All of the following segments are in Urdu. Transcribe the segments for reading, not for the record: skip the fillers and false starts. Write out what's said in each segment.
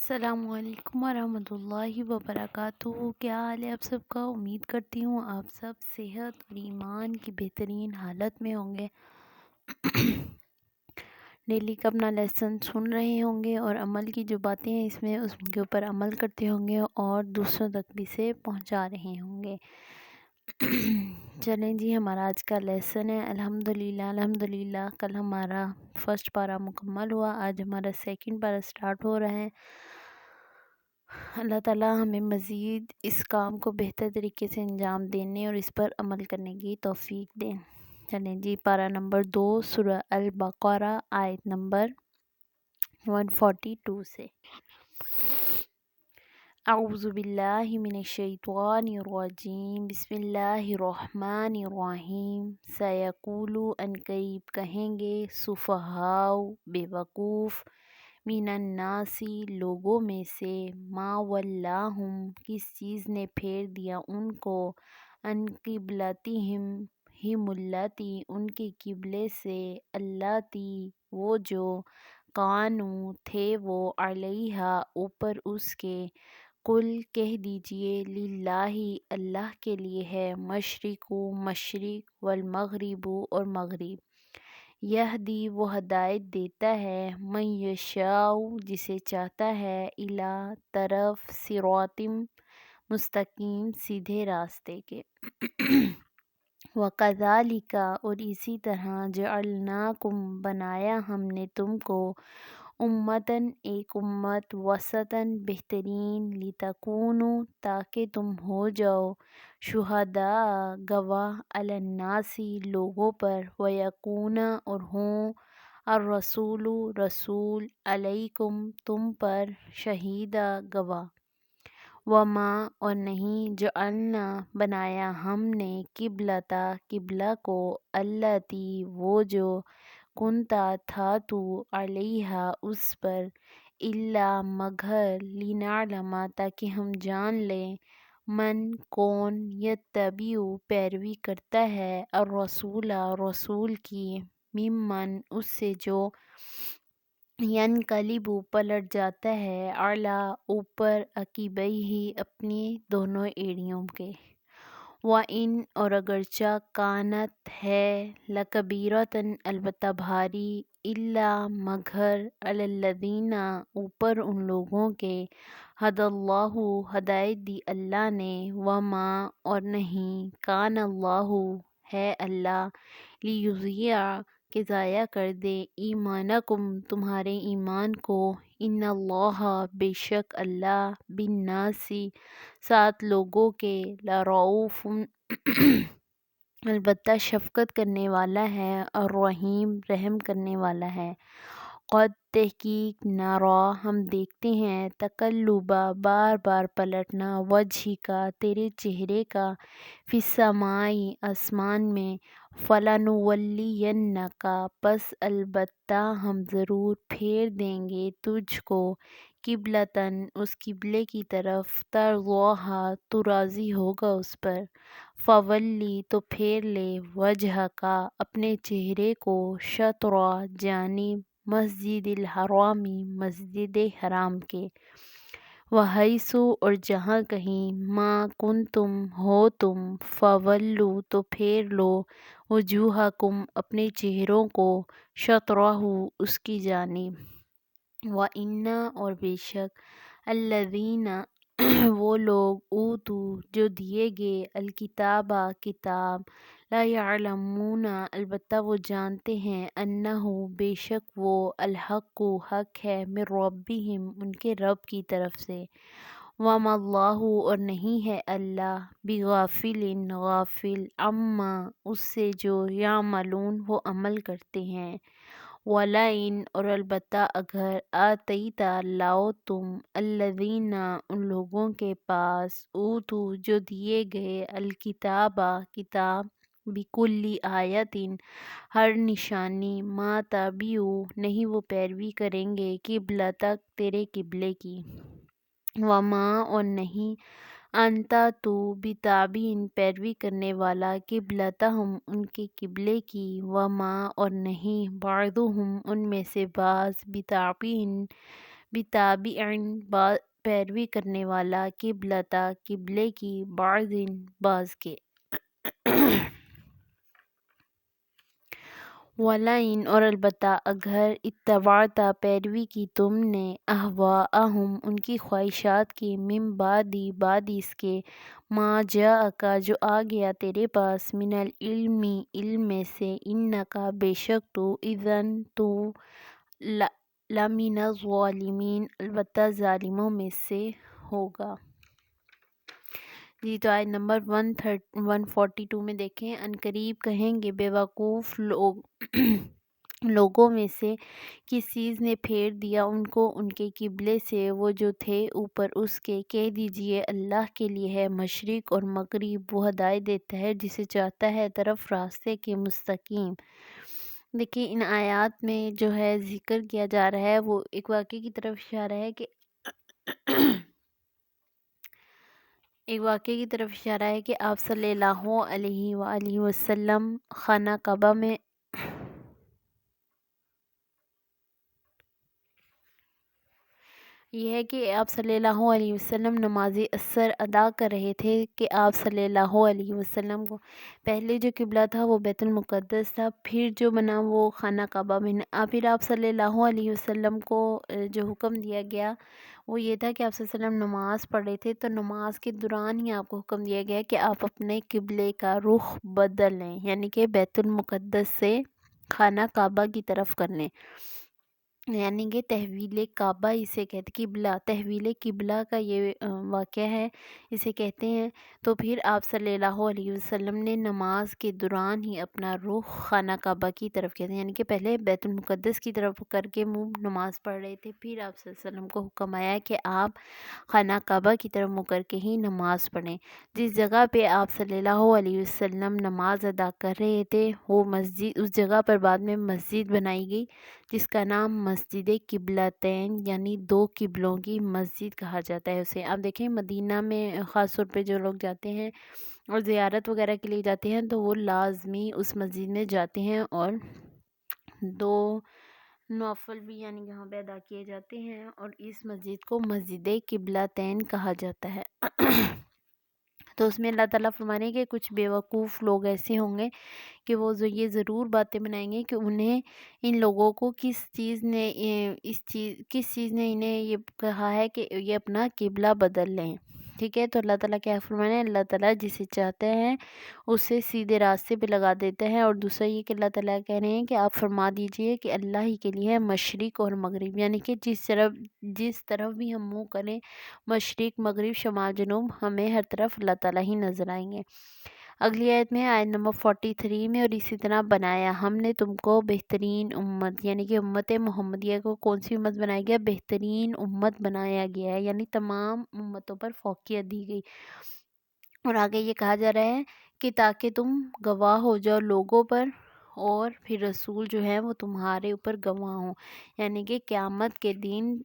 السلام علیکم ورحمۃ اللہ وبرکاتہ۔ کیا حال ہے آپ سب کا؟ امید کرتی ہوں آپ سب صحت اور ایمان کی بہترین حالت میں ہوں گے۔ ڈیلی کا اپنا لیسن سن رہے ہوں گے اور عمل کی جو باتیں ہیں اس میں اس کے اوپر عمل کرتے ہوں گے اور دوسروں تک بھی سے پہنچا رہے ہوں گے۔ چلیں جی، ہمارا آج کا لیسن ہے الحمدللہ کل ہمارا فرسٹ پارہ مکمل ہوا، آج ہمارا سیکنڈ پارہ سٹارٹ ہو رہا ہے۔ اللہ تعالیٰ ہمیں مزید اس کام کو بہتر طریقے سے انجام دینے اور اس پر عمل کرنے کی توفیق دیں۔ چلیں جی، پارہ نمبر 2 سورہ البقرہ آیت نمبر 142 سے۔ اعوذ باللہ من الشیطان الرجیم، بسم اللہ الرحمن الرحیم۔ سیقول، ان قریب کہیں گے، سفہاء بے وقوف، من الناس لوگوں میں سے، ما ولاہم کس چیز نے پھیر دیا ان کو، ان قبلتہم ہم اللاتی ان کے قبلے سے، اللاتی وہ جو، کانوا تھے وہ، علیہا اوپر اس کے، قل کہہ دیجئے، للہ اللہ کے لیے ہے، مشرق مشرق، والمغرب اور مغرب، یہدی وہ ہدایت دیتا ہے، من یشاء جسے چاہتا ہے، الی طرف، صراط مستقیم سیدھے راستے کے۔ وَكَذَلِكَ اور اسی طرح، جعلناکم بنایا ہم نے تم کو، امتاً ایک امت، وسطاً بہترین، لتکونوا تاکہ تم ہو جاؤ، شہداء گواہ، علی الناس لوگوں پر، ویکون اور ہوں، الرسول رسول، علیکم تم پر، شہیدا گواہ۔ وما اور نہیں، جعلنا بنایا ہم نے، قبلۃ قبلہ کو، اللاتی وہ جو، کنتا تھا تو، علیہا اس پر، الا مگر، لنعلم تاکہ ہم جان لیں، من کون، یتبع پیروی کرتا ہے، الرسول رسول کی، ممن اس سے جو، ینقلب پلٹ جاتا ہے، اعلی اوپر، عقبیہ اپنی دونوں ایڑیوں کے۔ وَإِنْ اور اگرچہ، کانت ہے، لکبیرۃ البتہ بھاری، الا مگر، علی الذین اوپر ان لوگوں کے، ہدی اللہ ہدایت دی اللہ نے، وما اور نہیں، کان اللہ ہے اللہ، لیضیع کہ ضائع کر دے، ایمانکم تمہارے ایمان کو، ان اللہ بے شک اللہ، بالناس ساتھ لوگوں کے، لرؤوف البتہ شفقت کرنے والا ہے، الرحیم رحم کرنے والا ہے۔ قد تحقیق، نرا ہم دیکھتے ہیں، تقلب بار بار پلٹنا، وجہک تیرے چہرے کا، فی السماء آسمان میں، فلنولینک پس البتہ ہم ضرور پھیر دیں گے تجھ کو، قبلۃً اس قبلے کی طرف، ترضاھا تو راضی ہوگا اس پر، فولی تو پھیر لے، وجہک اپنے چہرے کو، شطر جانب، مسجد الحرام مسجد حرام کے، وحیث اور جہاں کہیں، ما کنتم ہو تم، فولوا تو پھیر لو، وجوہکم اپنے چہروں کو، شطرہ اس کی جانب۔ وَإِنَّ اور بے شک، الذین وہ لوگ، اوتوا جو دیے گئے، الکتاب کتاب، لا یعلمون البتہ وہ جانتے ہیں، انہ بے شک وہ، الحق حق ہے، من ربہم ان کے رب کی طرف سے، وما اللہ اور نہیں ہے اللہ، بغافل غافل، عما اس سے جو، یعملون وہ عمل کرتے ہیں۔ وَلَئِنْ اور البتہ اگر، آتیت لاؤ تم، الذین ان لوگوں کے پاس، اوتوا جو دیے گئے، الکتاب کتاب، بکل آیۃ ہر نشانی، ما تبعوا نہیں وہ پیروی کریں گے، قبلتک تیرے قبلے کی، وما اور نہیں، انت تو، بتابع پیروی کرنے والا، قبلتہم ان کے قبلے کی، وما اور نہیں، بعضہم ان میں سے بعض، بتابع بتابعن پیروی کرنے والا، قبلتا قبلے کی، بعضن بعض کے۔ وَلَئِن اور البتہ اگر اتبعت پیروی کی تم نے، اہواءہم ان کی خواہشات کی، من بعد اس کے، ما جاءک جو آ گیا تیرے پاس، من العلم علم میں سے، انک بے شک تو، اذن تو، لمن الظالمین البتہ ظالموں میں سے ہوگا۔ جی تو آیت نمبر 142 میں دیکھیں، عنقریب کہیں گے بے وقوف لوگوں میں سے، کس چیز نے پھیر دیا ان کو ان کے قبلے سے، وہ جو تھے اوپر اس کے، کہہ دیجئے اللہ کے لیے ہے مشرق اور مغرب، وہ ہدایت دیتا ہے جسے چاہتا ہے طرف راستے کے مستقیم۔ دیکھیں ان آیات میں جو ہے ذکر کیا جا رہا ہے وہ ایک واقعے کی طرف اشارہ ہے کہ آپ صلی اللہ علیہ وآلہ وسلم خانہ کعبہ میں یہ ہے کہ آپ صلی اللہ علیہ وسلم نماز عصر ادا کر رہے تھے کہ آپ صلی اللہ علیہ وسلم کو پہلے جو قبلہ تھا وہ بیت المقدس تھا، پھر جو بنا وہ خانہ کعبہ میں، پھر آپ صلی اللہ علیہ وسلم کو جو حکم دیا گیا وہ یہ تھا کہ آپ صلی اللہ علیہ وسلم نماز پڑھ رہے تھے، تو نماز کے دوران ہی آپ کو حکم دیا گیا کہ آپ اپنے قبلے کا رخ بدل لیں، یعنی کہ بیت المقدس سے خانہ کعبہ کی طرف کر لیں، یعنی کہ تحویل کعبہ اسے کہتے، قبلہ تحویل قبلہ کا یہ واقعہ ہے، اسے کہتے ہیں۔ تو پھر آپ صلی اللہ علیہ وسلم نے نماز کے دوران ہی اپنا رخ خانہ کعبہ کی طرف کیا، یعنی کہ پہلے بیت المقدس کی طرف کر کے منہ نماز پڑھ رہے تھے، پھر آپ صلی اللہ علیہ وسلم کو حکم آیا کہ آپ خانہ کعبہ کی طرف منہ کر کے ہی نماز پڑھیں۔ جس جگہ پہ آپ صلی اللہ علیہ وسلم نماز ادا کر رہے تھے وہ مسجد، اس جگہ پر بعد میں مسجد بنائی گئی جس کا نام مسجد قبلتین یعنی دو قبلوں کی مسجد کہا جاتا ہے اسے۔ آپ دیکھیں مدینہ میں خاص طور پہ جو لوگ جاتے ہیں اور زیارت وغیرہ کے لیے جاتے ہیں تو وہ لازمی اس مسجد میں جاتے ہیں اور دو نوافل بھی یعنی یہاں پہ ادا کیے جاتے ہیں، اور اس مسجد کو مسجد قبلتین کہا جاتا ہے۔ تو اس میں اللہ تعالیٰ فرما رہے ہیں کہ کچھ بیوقوف لوگ ایسے ہوں گے کہ وہ یہ ضرور باتیں بنائیں گے کہ انہیں ان لوگوں کو کس چیز نے انہیں یہ کہا ہے کہ یہ اپنا قبلہ بدل لیں، ٹھیک ہے۔ تو اللہ تعالیٰ کیا فرمانے ہیں، اللہ تعالیٰ جسے چاہتے ہیں اسے سیدھے راستے پہ لگا دیتے ہیں، اور دوسرا یہ کہ اللہ تعالیٰ کہہ رہے ہیں کہ آپ فرما دیجئے کہ اللہ ہی کے لیے ہے مشرق اور مغرب، یعنی کہ جس طرف بھی ہم منہ کریں، مشرق مغرب شمال جنوب، ہمیں ہر طرف اللہ تعالیٰ ہی نظر آئیں گے۔ اگلی آیت میں آیت نمبر 43 میں، اور اسی طرح بنایا ہم نے تم کو بہترین امت، یعنی کہ امت محمدیہ کو کون سی امت بنایا گیا، بہترین امت بنایا گیا ہے، یعنی تمام امتوں پر فوقیت دی گئی۔ اور آگے یہ کہا جا رہا ہے کہ تاکہ تم گواہ ہو جاؤ لوگوں پر، اور پھر رسول جو ہیں وہ تمہارے اوپر گواہ ہوں، یعنی کہ قیامت کے دن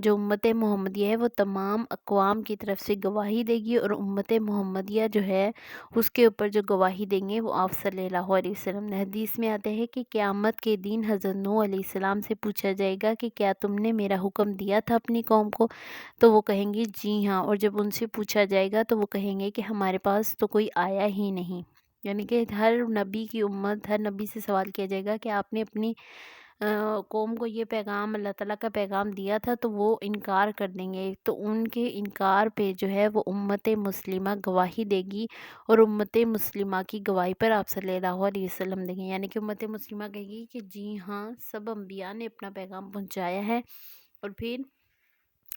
جو امت محمدیہ ہے وہ تمام اقوام کی طرف سے گواہی دے گی، اور امت محمدیہ جو ہے اس کے اوپر جو گواہی دیں گے وہ آپ صلی اللہ علیہ وسلم نے۔ حدیث میں آتے ہیں کہ قیامت کے دن حضرت نوح علیہ السلام سے پوچھا جائے گا کہ کیا تم نے میرا حکم دیا تھا اپنی قوم کو، تو وہ کہیں گے جی ہاں، اور جب ان سے پوچھا جائے گا تو وہ کہیں گے کہ ہمارے پاس تو کوئی آیا ہی نہیں، یعنی کہ ہر نبی کی امت، ہر نبی سے سوال کیا جائے گا کہ آپ نے اپنی قوم کو یہ پیغام، اللہ تعالیٰ کا پیغام دیا تھا، تو وہ انکار کر دیں گے، تو ان کے انکار پہ جو ہے وہ امت مسلمہ گواہی دے گی، اور امت مسلمہ کی گواہی پر آپ صلی اللہ علیہ وسلم دیں گے، یعنی کہ امت مسلمہ کہے گی کہ جی ہاں سب انبیاء نے اپنا پیغام پہنچایا ہے، اور پھر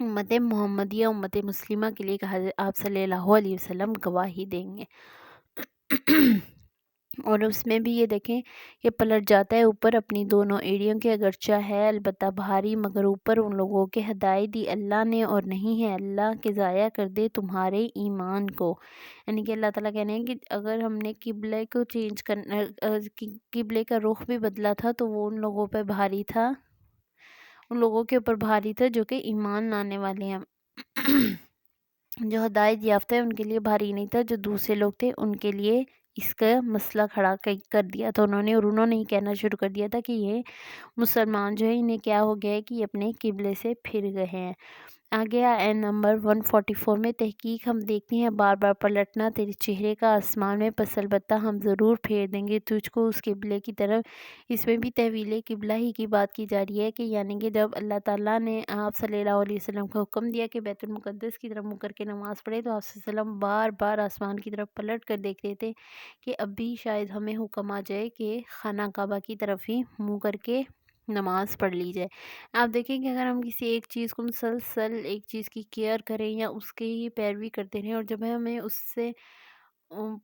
امت محمدیہ امت مسلمہ کے لیے کہا آپ صلی اللہ علیہ وسلم گواہی دیں گے۔ اور اس میں بھی یہ دیکھیں کہ پلٹ جاتا ہے اوپر اپنی دونوں ایڑیوں کے، اگرچہ ہے البتہ بھاری، مگر اوپر ان لوگوں کے ہدایت دی اللہ نے، اور نہیں ہے اللہ کہ ضائع کر دے تمہارے ایمان کو، یعنی کہ اللہ تعالیٰ کہنے ہیں کہ اگر ہم نے قبلے کو چینج کرنا، قبلے کا رخ بھی بدلا تھا تو وہ ان لوگوں پہ بھاری تھا، ان لوگوں کے اوپر بھاری تھا جو کہ ایمان لانے والے ہیں، جو ہدایت یافتہ ہے ان کے لیے بھاری نہیں تھا، جو دوسرے لوگ تھے ان کے لیے اس کا مسئلہ کھڑا کر دیا تھا انہوں نے یہ کہنا شروع کر دیا تھا کہ یہ مسلمان جو ہے انہیں کیا ہو گیا ہے کہ یہ اپنے قبلے سے پھر گئے ہیں۔ آگے آیت نمبر 144 میں تحقیق ہم دیکھتے ہیں بار بار پلٹنا تیرے چہرے کا آسمان میں، پس البتہ ہم ضرور پھیر دیں گے تجھ کو اس قبلے کی طرف۔ اس میں بھی تحویل قبلہ ہی کی بات کی جا رہی ہے کہ یعنی کہ جب اللہ تعالیٰ نے آپ صلی اللہ علیہ وسلم کو حکم دیا کہ بیت المقدس کی طرف منہ کر کے نماز پڑھے، تو آپ صلی اللہ علیہ وسلم بار بار آسمان کی طرف پلٹ کر دیکھ رہے تھے کہ اب بھی شاید ہمیں حکم آ جائے کہ خانہ کعبہ کی طرف ہی منہ کر کے نماز پڑھ لی جائے۔ آپ دیکھیں کہ اگر ہم کسی ایک چیز کو مسلسل ایک چیز کی کیئر کریں یا اس کی ہی پیروی کرتے رہیں، اور جب ہمیں اس سے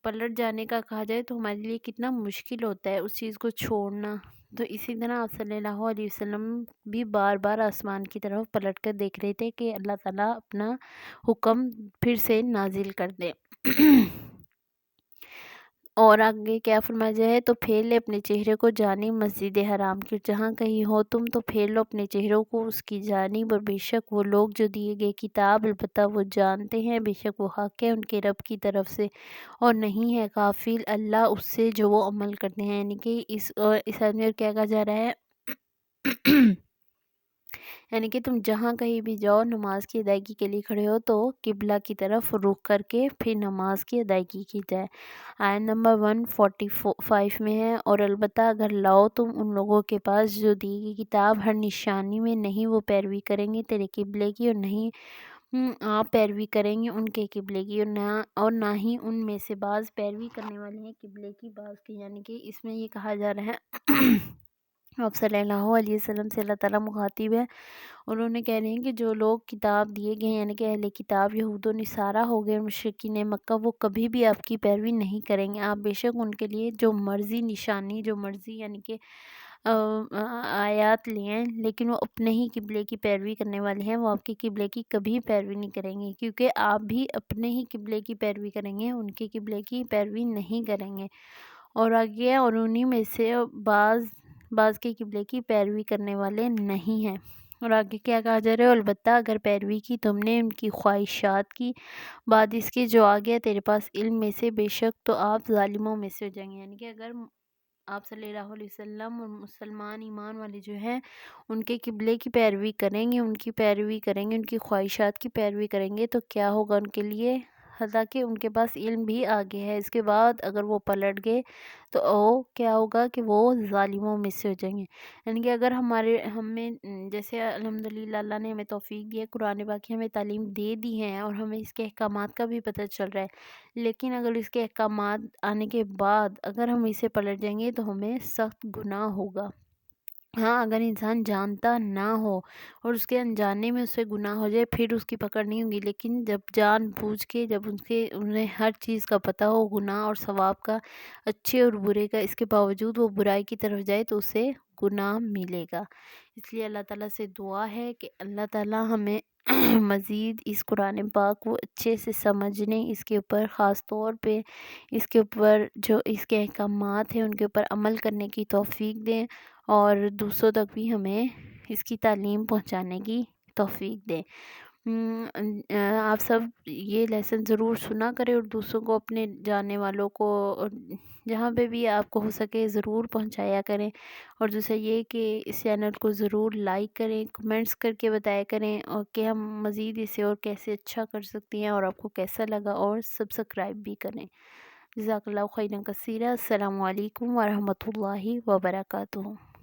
پلٹ جانے کا کہا جائے تو ہمارے لیے کتنا مشکل ہوتا ہے اس چیز کو چھوڑنا۔ تو اسی طرح آپ صلی اللہ علیہ وسلم بھی بار بار آسمان کی طرف پلٹ کر دیکھ رہے تھے کہ اللہ تعالیٰ اپنا حکم پھر سے نازل کر دے۔ اور آگے کیا فرمایا جائے، تو پھیر لے اپنے چہرے کو جانب مسجد حرام کی، جہاں کہیں ہو تم تو پھیر لو اپنے چہروں کو اس کی جانب، اور بے شک وہ لوگ جو دیے گئے کتاب البتہ وہ جانتے ہیں، بے شک وہ حق ہے ان کے رب کی طرف سے، اور نہیں ہے غافل اللہ اس سے جو وہ عمل کرتے ہیں۔ یعنی کہ اس آیت میں کیا کہا جا رہا ہے یعنی کہ تم جہاں کہیں بھی جاؤ نماز کی ادائیگی کے لیے کھڑے ہو تو قبلہ کی طرف رخ کر کے پھر نماز کی ادائیگی کی جائے۔ آیت نمبر 145 میں ہے، اور البتہ اگر لاؤ تم ان لوگوں کے پاس جو دی گئی کتاب ہر نشانی میں، نہیں وہ پیروی کریں گے تیرے قبلے کی، اور نہیں آپ پیروی کریں گے ان کے قبلے کی، اور نہ ہی ان میں سے بعض پیروی کرنے والے ہیں قبلے کی بعض کی۔ یعنی کہ اس میں یہ کہا جا رہا ہے آپ صلی اللہ علیہ وسلم سے اللہ تعالیٰ مخاطب ہے، انہوں نے کہہ رہے ہیں کہ جو لوگ کتاب دیے گئے ہیں، یعنی کہ اہل کتاب یہود و نصارہ ہو گئے، مشرکین مکہ، وہ کبھی بھی آپ کی پیروی نہیں کریں گے۔ آپ بے شک ان کے لیے جو مرضی نشانی، جو مرضی یعنی کہ آیات لے ہیں، لیکن وہ اپنے ہی قبلے کی پیروی کرنے والے ہیں، وہ آپ کے قبلے کی کبھی پیروی نہیں کریں گے، کیونکہ آپ بھی اپنے ہی قبلے کی پیروی کریں گے، ان کے قبلے کی پیروی نہیں کریں گے۔ اور آگے اور انہی میں سے بعض کے قبلے کی پیروی کرنے والے نہیں ہیں۔ اور آگے کیا کہا جا رہا ہے، البتہ اگر پیروی کی تم نے ان کی خواہشات کی بعد اس کے جو آ گیا تیرے پاس علم میں سے، بے شک تو آپ ظالموں میں سے ہو جائیں گے۔ یعنی کہ اگر آپ صلی اللہ علیہ وسلم اور مسلمان ایمان والے جو ہیں ان کے قبلے کی پیروی کریں گے، ان کی پیروی کریں گے، ان کی خواہشات کی پیروی کریں گے، تو کیا ہوگا ان کے لیے، حالانکہ ان کے پاس علم بھی آگے ہے، اس کے بعد اگر وہ پلٹ گئے تو کیا ہوگا کہ وہ ظالموں میں سے ہو جائیں گے۔ یعنی کہ اگر ہمیں جیسے الحمدللہ اللہ نے ہمیں توفیق دی ہے، قرآن پاک کی ہمیں تعلیم دے دی ہے اور ہمیں اس کے احکامات کا بھی پتہ چل رہا ہے، لیکن اگر اس کے احکامات آنے کے بعد اگر ہم اسے پلٹ جائیں گے تو ہمیں سخت گناہ ہوگا۔ ہاں اگر انسان جانتا نہ ہو اور اس کے انجانے میں اس سے گناہ ہو جائے پھر اس کی پکڑ نہیں ہوگی، لیکن جب جان بوجھ کے جب انہیں ہر چیز کا پتہ ہو، گناہ اور ثواب کا، اچھے اور برے کا، اس کے باوجود وہ برائی کی طرف جائے تو اسے گناہ ملے گا۔ اس لیے اللہ تعالیٰ سے دعا ہے کہ اللہ تعالیٰ ہمیں مزید اس قرآن پاک کو اچھے سے سمجھنے، اس کے اوپر خاص طور پہ اس کے اوپر جو اس کے احکامات ہیں ان کے اوپر عمل کرنے کی توفیق دیں، اور دوسروں تک بھی ہمیں اس کی تعلیم پہنچانے کی توفیق دیں۔ آپ سب یہ لیسن ضرور سنا کریں اور دوسروں کو، اپنے جاننے والوں کو، جہاں پہ بھی آپ کو ہو سکے ضرور پہنچایا کریں۔ اور دوسرا یہ کہ اس چینل کو ضرور لائک کریں، کمنٹس کر کے بتایا کریں، اور کہ ہم مزید اسے اور کیسے اچھا کر سکتے ہیں، اور آپ کو کیسا لگا، اور سبسکرائب بھی کریں۔ جزاک اللہ خیرا کثیرا۔ السلام علیکم ورحمۃ اللہ وبرکاتہ۔